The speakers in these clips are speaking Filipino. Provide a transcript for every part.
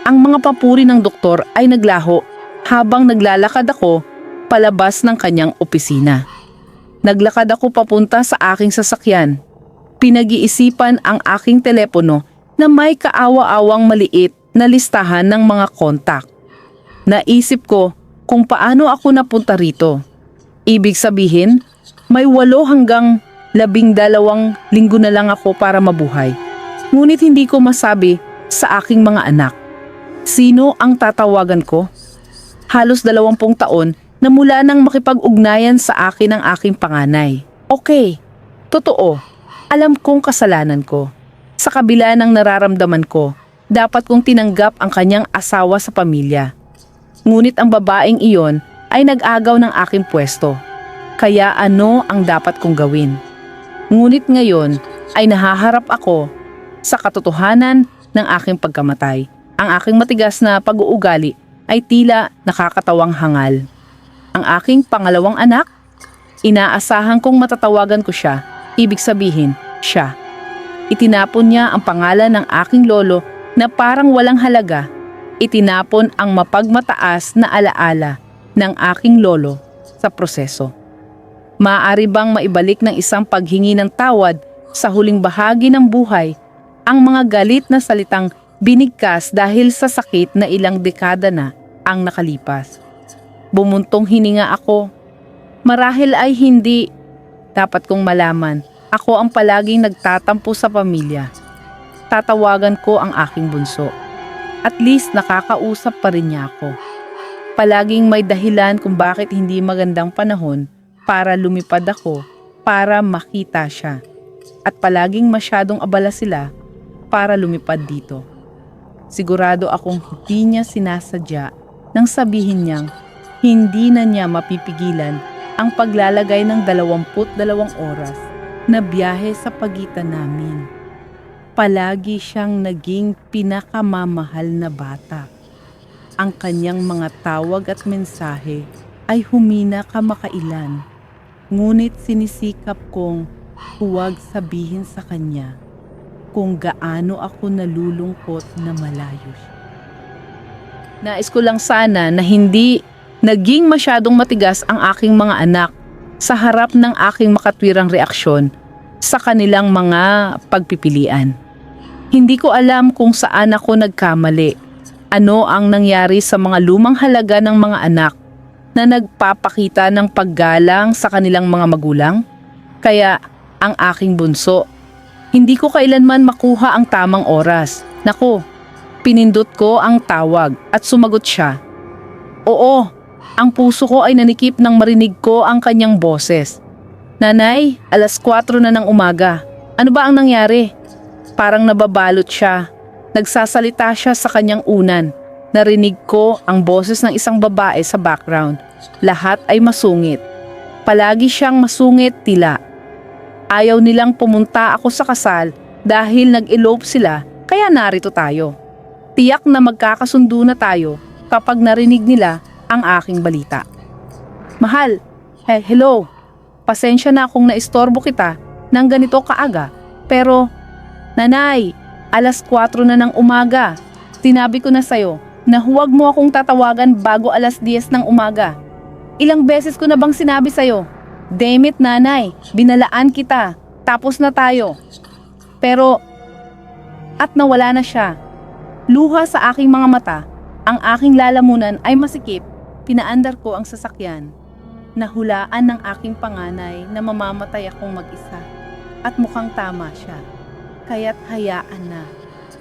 Ang mga papuri ng doktor ay naglaho habang naglalakad ako palabas ng kanyang opisina. Naglakad ako papunta sa aking sasakyan. Pinag-iisipan ang aking telepono na may kaawa-awang maliit na listahan ng mga kontak. Naisip ko kung paano ako napunta rito. Ibig sabihin, may 8 hanggang 12 linggo na lang ako para mabuhay. Ngunit hindi ko masabi sa aking mga anak. Sino ang tatawagan ko? Halos 20 taon na mula nang makipag-ugnayan sa akin ang aking panganay. Okay, totoo, alam kong kasalanan ko. Sa kabila ng nararamdaman ko, dapat kong tinanggap ang kanyang asawa sa pamilya. Ngunit ang babaeng iyon ay nag-agaw ng aking pwesto. Kaya ano ang dapat kong gawin? Ngunit ngayon ay nahaharap ako sa katotohanan ng aking pagkamatay. Ang aking matigas na pag-uugali ay tila nakakatawang hangal. Ang aking pangalawang anak, inaasahan kong matatawagan ko siya, ibig sabihin, siya. Itinapon niya ang pangalan ng aking lolo na parang walang halaga. Itinapon ang mapagmataas na alaala ng aking lolo sa proseso. Maaari bang maibalik ng isang paghingi ng tawad sa huling bahagi ng buhay ang mga galit na salitang binigkas dahil sa sakit na ilang dekada na ang nakalipas? Bumuntong hininga ako. Marahil ay hindi. Dapat kong malaman, ako ang palaging nagtatampo sa pamilya. Tatawagan ko ang aking bunso. At least nakakausap pa rin niya ako. Palaging may dahilan kung bakit hindi magandang panahon para lumipad ako para makita siya. At palaging masyadong abala sila para lumipad dito. Sigurado akong hindi niya sinasadya nang sabihin niyang hindi na niya mapipigilan ang paglalagay ng 22 oras na biyahe sa pagitan namin. Palagi siyang naging pinakamamahal na bata. Ang kanyang mga tawag at mensahe ay humina kamakailan. Ngunit sinisikap kong huwag sabihin sa kanya kung gaano ako nalulungkot na malayo siya. Nais ko lang sana na hindi naging masyadong matigas ang aking mga anak sa harap ng aking makatwirang reaksyon sa kanilang mga pagpipilian. Hindi ko alam kung saan ako nagkamali. Ano ang nangyari sa mga lumang halaga ng mga anak na nagpapakita ng paggalang sa kanilang mga magulang? Kaya ang aking bunso, hindi ko kailanman makuha ang tamang oras. Naku, pinindot ko ang tawag at sumagot siya. Oo, ang puso ko ay nanikip nang marinig ko ang kanyang boses. Nanay, 4:00 na ng umaga. Ano ba ang nangyari? Parang nababalot siya. Nagsasalita siya sa kanyang unan. Narinig ko ang boses ng isang babae sa background. Lahat ay masungit. Palagi siyang masungit tila. Ayaw nilang pumunta ako sa kasal dahil nag-elope sila, kaya narito tayo. Tiyak na magkakasundo na tayo kapag narinig nila ang aking balita. Mahal, hello. Pasensya na kung naistorbo kita ng ganito kaaga. Pero, nanay, 4:00 na ng umaga. Sinabi ko na sa'yo na huwag mo akong tatawagan bago 10:00 ng umaga. Ilang beses ko na bang sinabi sa'yo? Damn it, nanay, binalaan kita. Tapos na tayo. Pero, at nawala na siya. Luha sa aking mga mata, ang aking lalamunan ay masikip. Pinaandar ko ang sasakyan. Nahulaan ng aking panganay na mamamatay akong mag-isa. At mukhang tama siya. Kaya't hayaan na.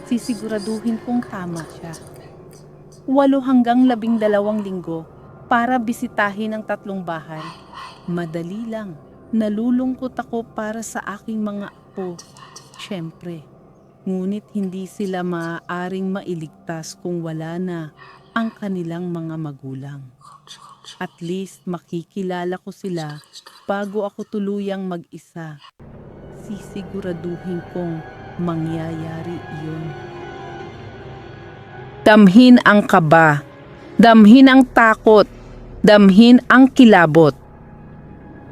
Sisiguraduhin kong tama siya. 8 hanggang 12 linggo para bisitahin ang 3 bahay. Madali lang. Nalulungkot ako para sa aking mga apo. Siyempre. Ngunit hindi sila maaaring mailigtas kung wala na ang kanilang mga magulang. At least makikilala ko sila bago ako tuluyang mag-isa. Sisiguraduhin kong mangyayari iyon. Damhin ang kaba, damhin ang takot, damhin ang kilabot.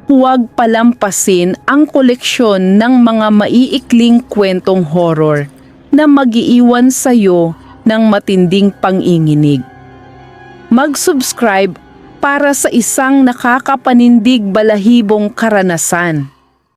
Huwag palampasin ang koleksyon ng mga maiikling kwentong horror na mag-iiwan sa'yo ng matinding panginginig. Mag-subscribe para sa isang nakakapanindig balahibong karanasan.